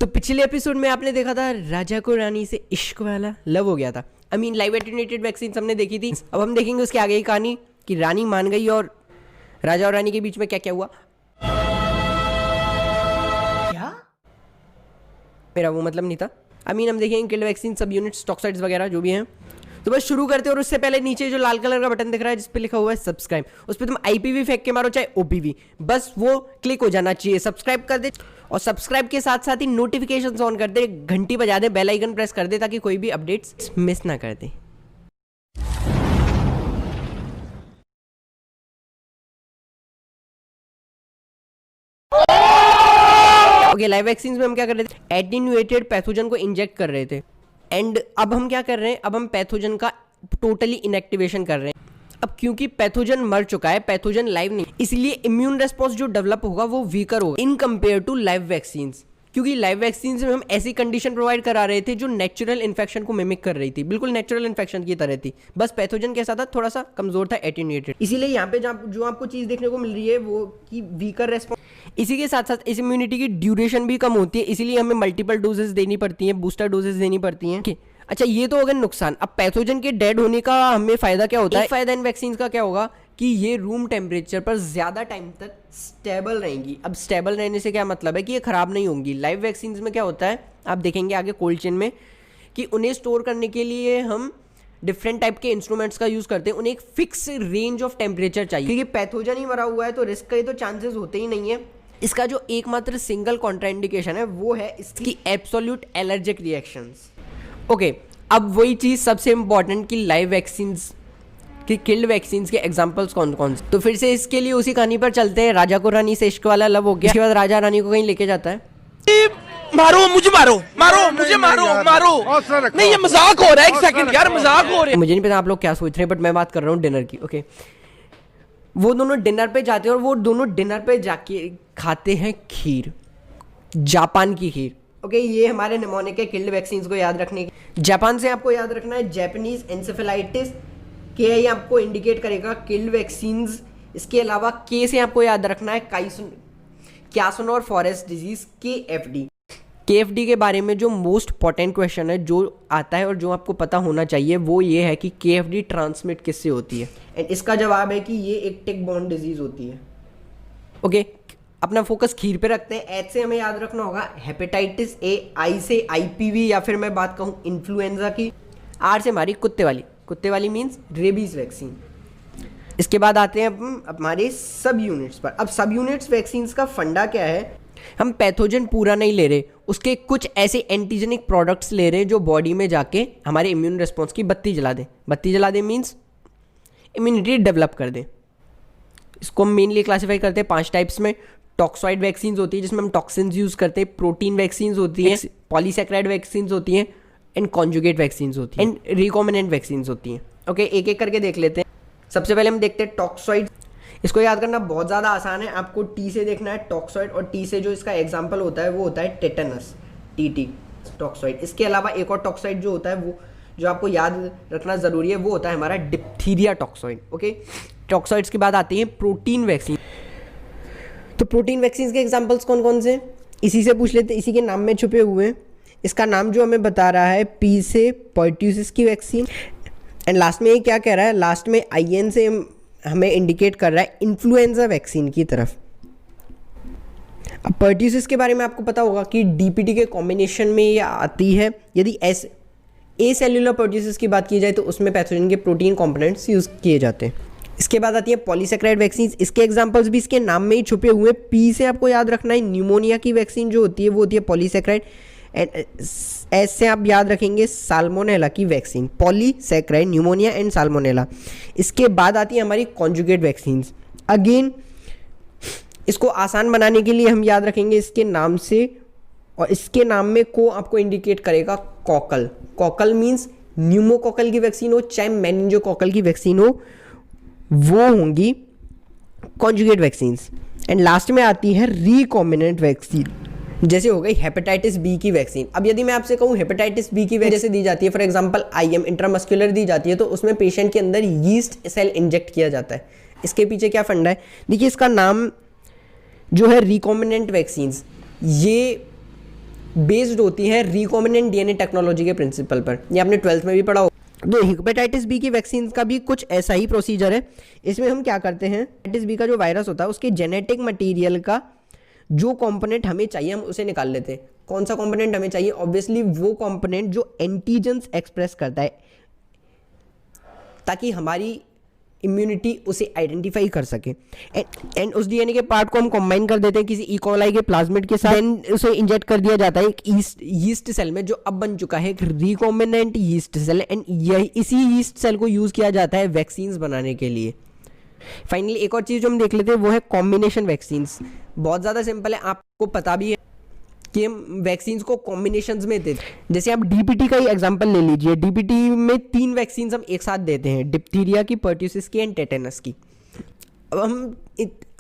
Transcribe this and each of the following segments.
तो पिछले एपिसोड में आपने देखा था राजा को रानी से इश्क वाला लव हो गया था। लाइव एटेन्यूएटेड वैक्सीन हमने देखी थी। अब हम देखेंगे उसके आगे की कहानी कि रानी मान गई और राजा और रानी के बीच में क्या क्या हुआ। क्या मेरा वो मतलब नहीं था। हम देखेंगे किल्ड वैक्सीन, सब यूनिट्स, टॉक्साइड्स वगैरह जो भी हैं। तो बस शुरू करते हैं। और उससे पहले नीचे जो लाल कलर का बटन दिख रहा है जिस पे लिखा हुआ है सब्सक्राइब, उस पर तुम आईपीवी फेंक के मारो चाहे ओपीवी, बस वो क्लिक हो जाना चाहिए। सब्सक्राइब कर दे और सब्सक्राइब के साथ साथ ही नोटिफिकेशंस ऑन कर दे, घंटी बजा दे, बेल आइकन प्रेस कर दे ताकि कोई भी अपडेट्स मिस ना कर दे। ओके, लाइव वैक्सीन में हम क्या कर रहे थे? एटेन्यूएटेड पैथोजन को इंजेक्ट कर रहे थे। एंड अब हम क्या कर रहे हैं? अब हम पैथोजन का टोटली इनएक्टिवेशन कर रहे हैं। अब क्योंकि पैथोजन मर चुका है, पैथोजन लाइव नहीं, इसलिए इम्यून रेस्पॉन्स जो डेवलप होगा वो वीकर होगा in compare to live vaccine. क्योंकि लाइव वैक्सीन में हम ऐसी कंडीशन प्रोवाइड करा रहे थे जो नेचुरल इन्फेक्शन को मिमिक कर रही थी, बिल्कुल नेचुरल इन्फेक्शन की तरह थी। बस पैथोजन कैसा था? थोड़ा सा कमजोर था, एटेन्यूएटेड। इसीलिए यहाँ पे जो आपको चीज देखने को मिल रही है वो कि वीकर रेस्पॉन्स। इसी के साथ साथ इस इम्यूनिटी की ड्यूरेशन भी कम होती है, इसीलिए हमें मल्टीपल डोजेस देनी पड़ती हैं, बूस्टर डोजेस देनी पड़ती हैं। अच्छा, ये तो होगा नुकसान। अब पैथोजन के डेड होने का हमें फायदा क्या होता है? फायदा इन वैक्सीन का क्या होगा कि ये रूम टेम्परेचर पर ज्यादा टाइम तक स्टेबल रहेंगी। अब स्टेबल रहने से क्या मतलब है कि ये खराब नहीं होंगी। लाइव वैक्सीन में क्या होता है आप देखेंगे आगे कोल्ड चेन में कि उन्हें स्टोर करने के लिए हम डिफरेंट टाइप के इंस्ट्रूमेंट्स का यूज करते हैं। उन्हें एक फिक्स रेंज ऑफ टेम्परेचर चाहिए, क्योंकि पैथोजन ही मरा हुआ है तो रिस्क के तो चांसेस होते ही नहीं है। इसका जो एकमात्र सिंगल कॉन्ट्राइंडिकेशन है वो है इसकी एब्सोल्यूट एलर्जिक रिएक्शंस। ओके, अब वही चीज़ सबसे इंपॉर्टेंट कि लाइव वैक्सीन्स कि किल्ड वैक्सीन्स के एग्जांपल्स कौन कौन से। तो फिर से इसके लिए उसी कहानी पर चलते हैं। राजा को रानी से इश्क वाला लव हो गया। इसके बाद राजा रानी को कहीं लेके जाता है। मारो मुझे, मारो मारो मुझे, मारो मारो। नहीं, ये मजाक हो रहा है। एक सेकंड यार, मजाक हो रहा है। मुझे नहीं पता आप लोग क्या सोच रहे हैं, बट मैं बात कर रहा हूँ डिनर की। ओके, वो दोनों डिनर पे जाते हैं और वो दोनों डिनर पे जाके खाते हैं खीर, जापान की खीर। ओके, ये हमारे निमोनिक के किल्ड वैक्सीन्स को याद रखने की। जापान से आपको याद रखना है जापानीज एंसेफेलाइटिस के, ये आपको इंडिकेट करेगा किल्ड वैक्सीन्स। इसके अलावा के से आपको याद रखना है क्यासुनोर फॉरेस्ट डिजीज, KFD के बारे में जो मोस्ट इंपॉर्टेंट क्वेश्चन है जो आता है और जो आपको पता होना चाहिए वो ये है कि KFD ट्रांसमिट किससे होती है। एंड इसका जवाब है कि ये एक टिक बॉर्न डिजीज होती है। ओके, अपना फोकस खीर पे रखते हैं। एच से हमें याद रखना होगा हेपेटाइटिस A, आई से IPV या फिर मैं बात कहूँ इन्फ्लुएंजा की। R से हमारी कुत्ते वाली मीन्स रेबीज वैक्सीन। इसके बाद आते हैं हमारे सब यूनिट्स पर। अब सब यूनिट्स वैक्सीन का फंडा क्या है? हम पैथोजन पूरा नहीं ले रहे, उसके कुछ ऐसे एंटीजेनिक प्रोडक्ट्स ले रहे हैं जो बॉडी में जाके हमारे इम्यून रिस्पॉन्स की बत्ती जला दे मीन्स इम्यूनिटी डेवलप कर दे। इसको हम मेनली क्लासीफाई करते हैं 5 टाइप्स में। टॉक्सॉइड वैक्सीन होती है जिसमें हम टॉक्सिन्स यूज करते हैं, प्रोटीन वैक्सीन होती हैं, पॉलीसैकेराइड वैक्सीन होती हैं, एंड कॉन्जुगेट वैक्सीन होती हैं, एंड रिकॉम्बिनेंट वैक्सीन होती हैं। ओके, एक एक करके देख लेते हैं। सबसे पहले हम देखते हैं टॉक्सॉइड। इसको याद करना बहुत ज़्यादा आसान है। आपको टी से देखना है टॉक्सॉइड, और टी से जो इसका एग्जाम्पल होता है वो होता है टेटनस, TT टॉक्सॉइड। इसके अलावा एक और टॉक्सॉइड जो होता है वो जो आपको याद रखना ज़रूरी है वो होता है हमारा डिप्थीरिया टॉक्सॉइड। ओके, टॉक्सॉइड्स के बाद आती है प्रोटीन वैक्सीन। तो प्रोटीन वैक्सीन के एग्जाम्पल्स कौन कौन से? इसी से पूछ लेते, इसी के नाम में छुपे हुए हैं। इसका नाम जो हमें बता रहा है P से पर्ट्यूसिस की वैक्सीन। एंड लास्ट में ये क्या कह रहा है? लास्ट में IN से हमें इंडिकेट कर रहा है इन्फ्लुएंजा वैक्सीन की तरफ। अब पर्ट्यूसिस के बारे में आपको पता होगा कि DPT के कॉम्बिनेशन में ये आती है। यदि ए सेल्यूलर पर्ट्यूसिस की बात की जाए तो उसमें पैथोजन के प्रोटीन कंपोनेंट्स यूज किए जाते हैं। इसके बाद आती है पॉलीसैकेराइड वैक्सीन। इसके एग्जांपल्स भी इसके नाम में ही छुपे हुए। P से आपको याद रखना है न्यूमोनिया की वैक्सीन जो होती है वो होती है पॉलीसैकेराइड। एंड एस से आप याद रखेंगे साल्मोनेला की vaccine, polysaccharide, pneumonia and salmonella. इसके बाद आती है हमारी कॉन्जुगेट वैक्सीन। अगेन इसको आसान बनाने के लिए हम याद रखेंगे इसके नाम से, और इसके नाम में को आपको इंडिकेट करेगा कॉकल मीन्स न्यूमोकॉकल की वैक्सीन हो चाहे मेनिंजोकॉकल की वैक्सीन हो, वो होंगी कॉन्जुगेट वैक्सीन। एंड लास्ट में आती है रिकॉम्बिनेंट वैक्सीन, जैसे हो गई हेपेटाइटिस B की वैक्सीन। अब यदि मैं आपसे कहूँ हेपेटाइटिस B की वजह से दी जाती है, फॉर एग्जांपल IM इंट्रामस्कुलर दी जाती है, तो उसमें पेशेंट के अंदर यीस्ट सेल इंजेक्ट किया जाता है। इसके पीछे क्या फंडा है? देखिए, इसका नाम जो है रिकॉम्बिनेंट वैक्सीन, ये बेस्ड होती हैं रिकॉम्बिनेंट डीएनए टेक्नोलॉजी के प्रिंसिपल पर। ये आपने 12th में भी पढ़ा हो। तो हेपेटाइटिस बी की वैक्सीन का भी कुछ ऐसा ही प्रोसीजर है। इसमें हम क्या करते हैं, हेपेटाइटिस बी का जो वायरस होता है उसके जेनेटिक मटेरियल का जो कंपोनेंट हमें चाहिए हम उसे निकाल लेते हैं। कौन सा कंपोनेंट हमें चाहिए? ऑब्वियसली वो कंपोनेंट जो एंटीजेंस एक्सप्रेस करता है, ताकि हमारी इम्यूनिटी उसे आइडेंटिफाई कर सके। एंड उस डीएनए के पार्ट को हम कंबाइन कर देते हैं किसी इकोलाई के प्लाज्मिड के साथ। देन उसे इंजेक्ट कर दिया जाता है एक यीस्ट सेल में, जो अब बन चुका है एक रिकॉम्बिनेंट यीस्ट सेल। एंड इसी यीस्ट सेल को यूज किया जाता है वैक्सीन्स बनाने के लिए। फाइनली एक और चीज जो हम देख लेते हैं वो है कॉम्बिनेशन वैक्सीन्स। बहुत ज़्यादा सिंपल है, आपको पता भी है कि हम वैक्सीन्स को कॉम्बिनेशंस में देते हैं। जैसे आप डीपीटी का ही एग्जांपल ले लीजिए। डीपीटी में 3 वैक्सीन्स हम एक साथ देते हैं, डिप्थीरिया की, पर्ट्यूसिस की एंड टेटेनस की। अब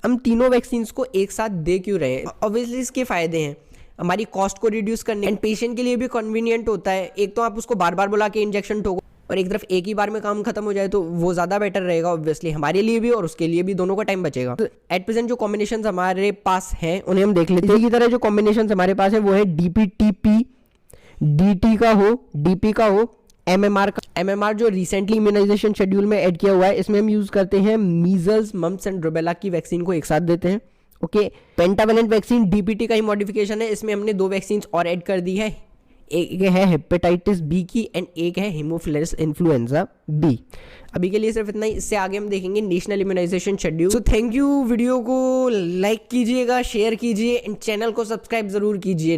हम तीनों वैक्सीन्स को एक साथ दे क्यों रहे हैं? ऑब्वियसली इसके फ़ायदे हैं, हमारी कॉस्ट को रिड्यूस करने एंड पेशेंट के लिए भी कन्वीनियंट होता है। एक तो आप उसको बार बार बुला के इंजेक्शन ठोको, और एक तरफ एक ही बार में काम खत्म हो जाए तो वो ज़्यादा बेटर रहेगा ऑब्वियसली हमारे लिए भी और उसके लिए भी, दोनों का टाइम बचेगा। तो एट प्रेजेंट जो कॉम्बिनेशंस हमारे पास हैं उन्हें हम देख लेते हैं। इसी की तरह जो कॉम्बिनेशंस हमारे पास है वो है डीपीटीपी, डीटी का हो, डीपी का हो, एमएमआर का। एमएमआर जो रिसेंटली इम्यूनाइजेशन शेड्यूल में ऐड किया हुआ है, इसमें हम यूज़ करते हैं मीजल्स, मम्प्स एंड रूबेला की वैक्सीन को एक साथ देते हैं। ओके, पेंटावेलेंट वैक्सीन डीपीटी का ही मॉडिफिकेशन है, इसमें हमने 2 वैक्सीन और ऐड कर दी है। एक है हेपेटाइटिस बी की एंड एक है हीमोफिलस इन्फ्लुएंजा बी। अभी के लिए सिर्फ इतना ही, इससे आगे हम देखेंगे national immunisation schedule. So thank you. Video को लाइक कीजिएगा, शेयर कीजिए एंड चैनल को सब्सक्राइब ज़रूर कीजिए।